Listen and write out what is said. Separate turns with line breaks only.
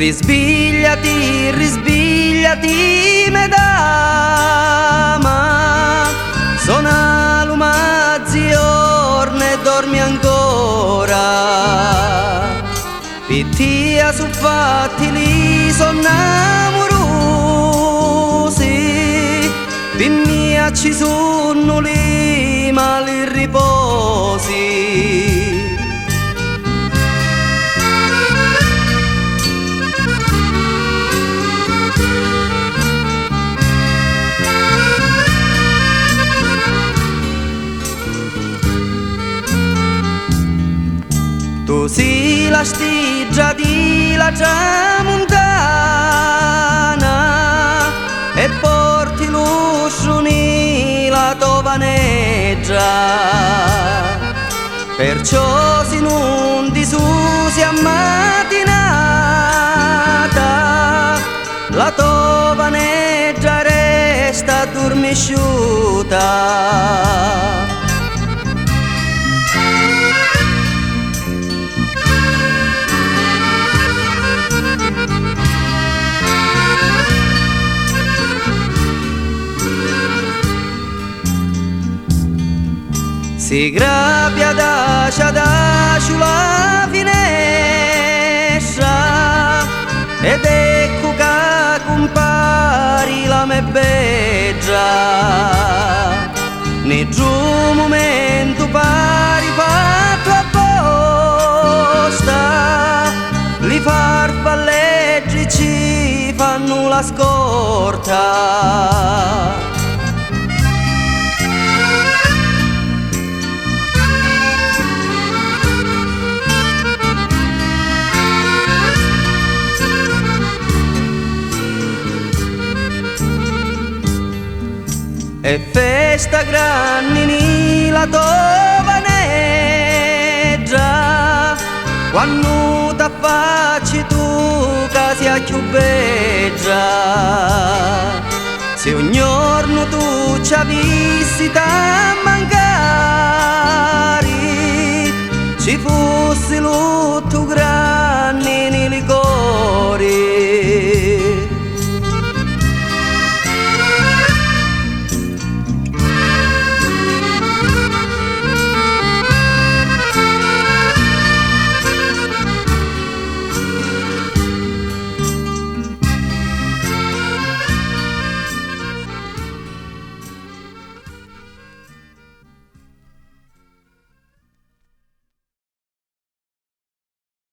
Risbigliati, risbigliati, me dama, sono l'umazzi orne e dormi ancora. Pittia su fatti li son amorosi, pimmia ci sono li mali riposi. Tu si la stiggia di la tramontana e porti l'usciuni la tovaneggia, perciò si non disusi a mattinata, la tovaneggia resta addormisciuta. Si grappia da la finestra ed ecco che compari la me beggia. Ne giù un momento pari fatto apposta, li farfalleggi ci fanno la scorta. E festa grande la tovaneggia, quando t'affacci tu che sia più beggia. Se ogni giorno tu ci avessi da mancare, ci fosse lutto grande